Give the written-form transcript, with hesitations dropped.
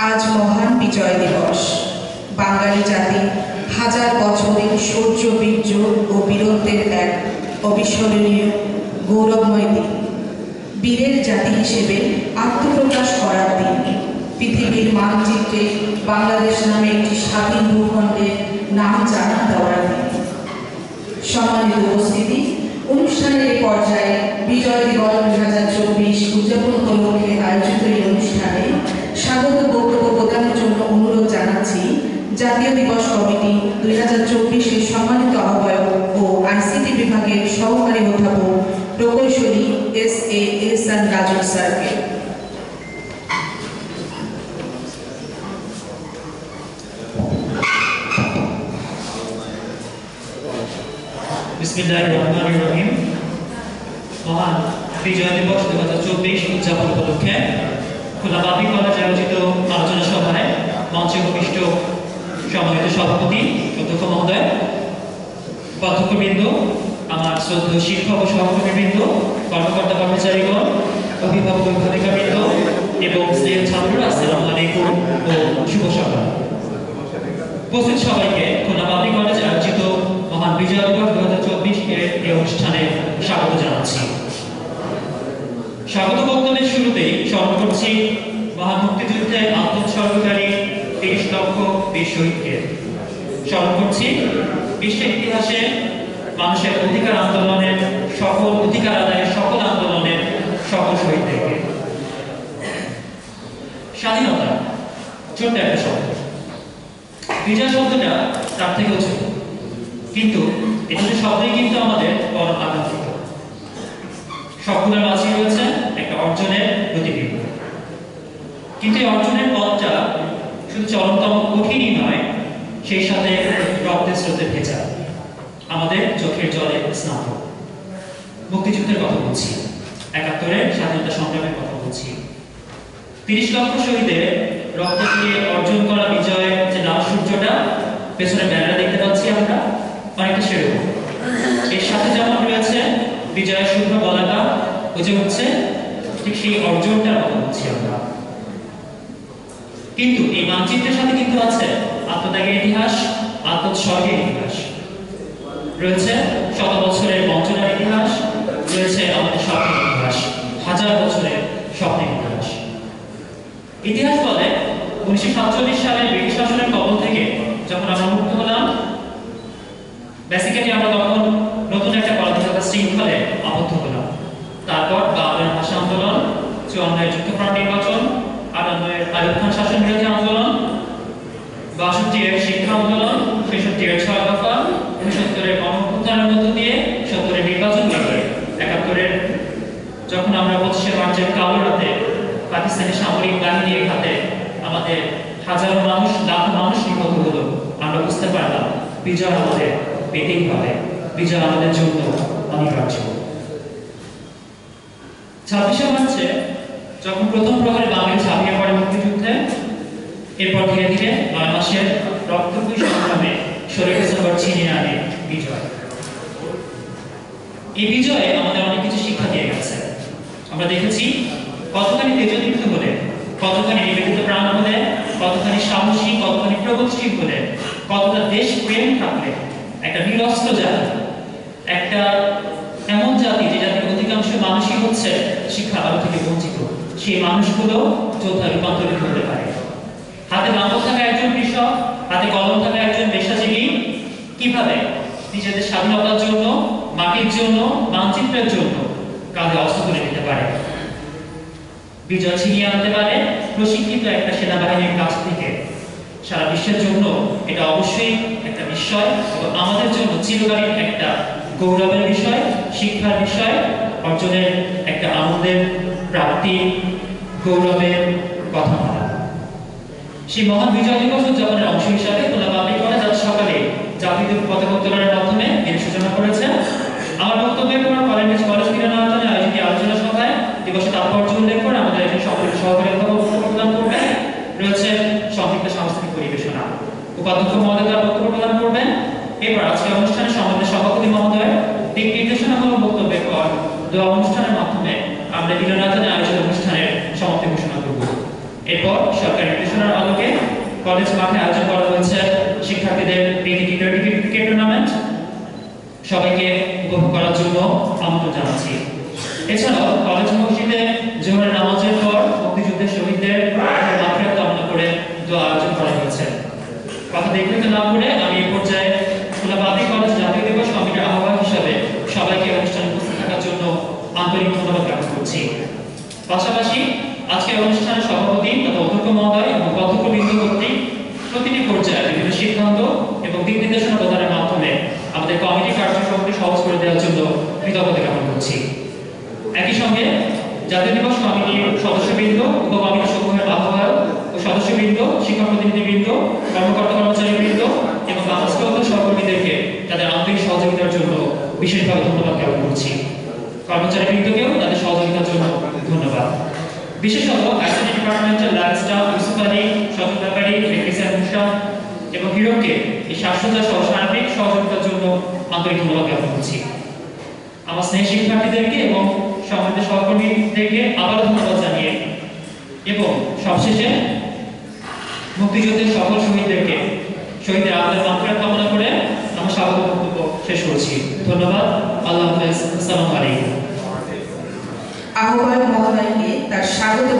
আজ মহান বিজয় দিবস। বাঙালি জাতি হাজার বছরের শৌর্য বীর্য ও বীরত্বের এক অবিস্মরণীয় গৌরবময় দিন। বীরের জাতি হিসেবে আত্মপ্রকাশ করার দিন। পৃথিবীর মানচিত্রে বাংলাদেশ নামে একটি স্বাধীন ভূখণ্ডের নাম জানা দেওয়ার দিন। সম্মানিত উপস্থিতি, অনুষ্ঠানের এই পর্যায়ে বিজয় দিবস 2024 উদযাপন উপলক্ষে আয়োজিত এই অনুষ্ঠানে স্বাগত বক্তব্য প্রদানের জন্য অনুরোধ জানাচ্ছি জাতীয় দিবস কমিটি 2024-এর সম্মানিত আহ্বায়ক ও আইসিটি বিভাগের সহকারী অধ্যাপক প্রকৌশলী S.A. এহসান রাজন স্যারকে। বিসমিল্লাহিররহমানিররহিম। মহান বিজয় দিবস 2024 উদযাপন উপলক্ষে খুলনা পাবলিক কলেজে আয়োজিত আলোচনা সভায় মঞ্চে উপবিষ্ট সম্মানিত সভাপতি, অধ্যক্ষ মহোদয়, অধ্যক্ষবৃন্দ, আমার শ্রদ্ধেয় শিক্ষক ও সহকর্মীবৃন্দ, কর্মকর্তা কর্মচারীগণ, অভিভাবক অভিভাবিকাবৃন্দ এবং স্নেহের ছাত্ররা, আসসালামু আলাইকুম ও শুভ সকাল। উপস্থিত সবাইকে খুলনা পাবলিক কলেজে আয়োজিত মহান বিজয় দিবস 2024 এর এই অনুষ্ঠানে স্বাগত জানাচ্ছি। স্বাগত বক্তব্যের শুরুতেই স্মরণ করছি মহান মুক্তিযুদ্ধে আত্মোৎসর্গকারী 30 লক্ষ বীর শহীদকে। স্মরণ করছি বিশ্বের ইতিহাসে মানুষের অধিকার আন্দোলনের সকল অধিকার আদায়ের সকল আন্দোলনের সকল শহীদদেরকে। স্বাধীনতা ছোট্ট একটা শব্দ, বিজয় শব্দটা তার থেকেও ছোট, কিন্তু এই দুটো শব্দই কিন্তু আমাদের পরম আকাঙ্ক্ষিত। সবগুলোর মাঝে রয়েছে একটা অর্জনের প্রতিবিম্ব, কিন্তু এই অর্জনের পথটা শুধু চরমতম কঠিনই নয়, সেই সাথে রক্তের স্রোতে ভেজা, আমাদের চোখের জলে স্নাত। মুক্তিযুদ্ধের কথা বলছি, 71-এর স্বাধীনতা সংগ্রামের কথা বলছি। 30 লক্ষ শহীদের রক্ত দিয়ে অর্জন করা বিজয়ের যে লাল সূর্যটা পেছনে ব্যানারে দেখতে পাচ্ছি আমরা, অনেকটা সেরকম। এর সাথে যেমন রয়েছে বিজয়ের শুভ্র পতাকা, ওই যে হচ্ছে ঠিক সেই অর্জনটার কথা বলছি আমরা। কিন্তু এই মানচিত্রের সাথে কিন্তু আছে আত্মত্যাগের ইতিহাস, আত্মোৎসর্গের ইতিহাস, রয়েছে শত বছরের বঞ্চনার ইতিহাস, রয়েছে আমাদের স্বপ্নের ইতিহাস, হাজার বছরের স্বপ্নের ইতিহাস। ইতিহাস বলে 1947 সালে ব্রিটিশ শাসনের কবল থেকে যখন আমরা মুক্ত হলাম, বেসিক্যালি আমরা তখন নতুন একটা পরাধীনতা শৃঙ্খলে আবদ্ধ হলাম। তারপর 52-এর ভাষা আন্দোলন, 54-এর যুক্তফ্রন্ট নির্বাচন, 58-এর আইয়ুব খান শাসন বিরোধী আন্দোলন, 62-এর শিক্ষা আন্দোলন, 63-এর 6 দফা, 69-এর গণঅভ্যুত্থানের মধ্য দিয়ে 70-এর নির্বাচন লাগে, 71-এর যখন আমরা 25শে মার্চের কালো রাতে পাকিস্তানি সামরিক বাহিনীর হাতে আমাদের হাজারো মানুষ, লাখ মানুষ নিহত হলো, আমরা বুঝতে পারলাম বিজয় আমাদের পেতেই হবে, বিজয় আমাদের জন্য অনিবার্য। 26শে মার্চে যখন প্রথম প্রহরে বাঙালি ঝাঁপিয়ে পড়ে মুক্তিযুদ্ধে, এরপর ধীরে ধীরে 9 মাসের রক্তক্ষয়ী সংগ্রামে 16 ডিসেম্বর ছিনিয়ে আনে বিজয়। এই বিজয়ে আমাদের অনেক কিছু শিক্ষা দিয়ে গেছে। আমরা দেখেছি কতখানি তেজদীপ্ত হলে, কতখানি নিবেদিত প্রাণ হলে, কতখানি সাহসী, কতখানি প্রগতিশীল হলে, কতটা দেশ প্রেম থাকলে একটা নিরস্ত্র জাতি, একটা এমন জাতি যে জাতির অধিকাংশ মানুষই হচ্ছে শিক্ষার আলো থেকে বঞ্চিত, সেই মানুষগুলো যোদ্ধা রূপান্তরিত হতে পারে। হাতে লাঙ্গল থাকা একজন কৃষক, হাতে কলম থাকা একজন পেশাজীবী কিভাবে নিজেদের স্বাধীনতার জন্য, মাটির জন্য, মানচিত্রের জন্য কাঁধে অস্ত্র তুলে নিতে পারে, বিজয় ছিনিয়ে আনতে পারে প্রশিক্ষিত একটা সেনাবাহিনীর কাছ থেকে। সারা বিশ্বের জন্য এটা অবশ্যই একটা বিষয় এবং আমাদের জন্য চিরকালীন একটা গৌরবের বিষয়, শিক্ষার বিষয়, অর্জনের একটা আনন্দের প্রাপ্তি, গৌরবের কথা বলা। সেই মহান বিজয় দিবস উদযাপনের অংশ হিসাবে খুলনা পাবলিক কলেজ আজ সকালে জাতীয় পতাকা উত্তোলনের মাধ্যমে এর সূচনা করেছে। আমার বক্তব্যের পর কলেজ মিলনায়তনে আয়োজিত আলোচনা সভায় দিবসের তাৎপর্য উল্লেখ করে আমাদের একজন সহকারী অধ্যাপক বক্তব্য প্রদান করবেন। রয়েছে সংক্ষিপ্ত সাংস্কৃতিক পরিবেশনা, উপাধ্যক্ষ মহোদয় তার বক্তব্য প্রদান করবেন। এরপর আজকের অনুষ্ঠানে সম্মানিত সভাপতি মহোদয় দিক নির্দেশনামূলক বক্তব্যের পর দোয়া অনুষ্ঠানের মাধ্যমে আমরা মিলনায়তনে আয়োজিত অনুষ্ঠানের সমাপ্তি ঘোষণা করব। এরপর সরকারি নির্দেশনার কলেজ মাঠে আয়োজন করা হয়েছে শিক্ষার্থীদের ক্রিকেট টুর্নামেন্ট। সবাইকে উপভোগ করার জন্য আমন্ত্রণ জানাচ্ছি। এছাড়াও কলেজ মসজিদে জোহরের নামাজের পর মুক্তিযুদ্ধের শহীদদের মাগফিরাত কামনা করে দোয়া আয়োজন করা হয়েছে। কথা দীর্ঘায়িত না করে আমি এই পর্যায়ে খুলনা পাবলিক কলেজ জাতীয় দিবস কমিটির আহ্বায়ক হিসাবে সবাইকে অনুষ্ঠানে উপস্থিত থাকার জন্য আন্তরিক ধন্যবাদ জ্ঞাপন করছি। পাশাপাশি আজকের অনুষ্ঠানের সভাপতি তথা অধ্যক্ষ মহোদয় এবং অধ্যক্ষবৃন্দ কর্তৃক প্রতিটি পর্যায়ে বিভিন্ন সিদ্ধান্ত এবং দিক নির্দেশনা প্রদানের মাধ্যমে আমাদের কমিটি কার্যক্রমকে সহজ করে দেওয়ার জন্য কৃতজ্ঞতা জ্ঞাপন করছি। একই সঙ্গে জাতীয় দিবস কমিটির সদস্যবৃন্দ, উপকমিটি সমূহের আহ্বায়ক ও সদস্যবৃন্দ, শিক্ষক প্রতিনিধিবৃন্দ, কর্মকর্তা কর্মচারীবৃন্দ এবং সমাজগত সহকর্মীদেরকে তাদের আন্তরিক সহযোগিতার জন্য বিশেষভাবে ধন্যবাদ জ্ঞাপন করছি। কর্মচারীবৃন্দকেও তাদের সহযোগিতার জন্য ধন্যবাদ। বিশেষত আইসিটি ডিপার্টমেন্টের ল্যাব স্টাফ ইউসুফ আলী, সজল ব্যাপারী, ইলেকট্রিশিয়ান মুশা এবং হিরোকে এই সাজসজ্জা সহ সার্বিক সহযোগিতার জন্য আন্তরিক ধন্যবাদ জ্ঞাপন করছি। আমার স্নেহ শিক্ষার্থীদেরকে এবং সম্মানিত সহকর্মীদেরকে আবারও ধন্যবাদ জানিয়ে এবং সবশেষে মুক্তিযুদ্ধের সকল শহীদদের আত্মার মাগফিরাত কামনা করে আমার স্বাগত বক্তব্য শেষ করছি। ধন্যবাদ। আল্লাহ হাফেজ। আসসালামু আলাইকুম। আহ্বায়ক মহোদয়কে তার স্বাগত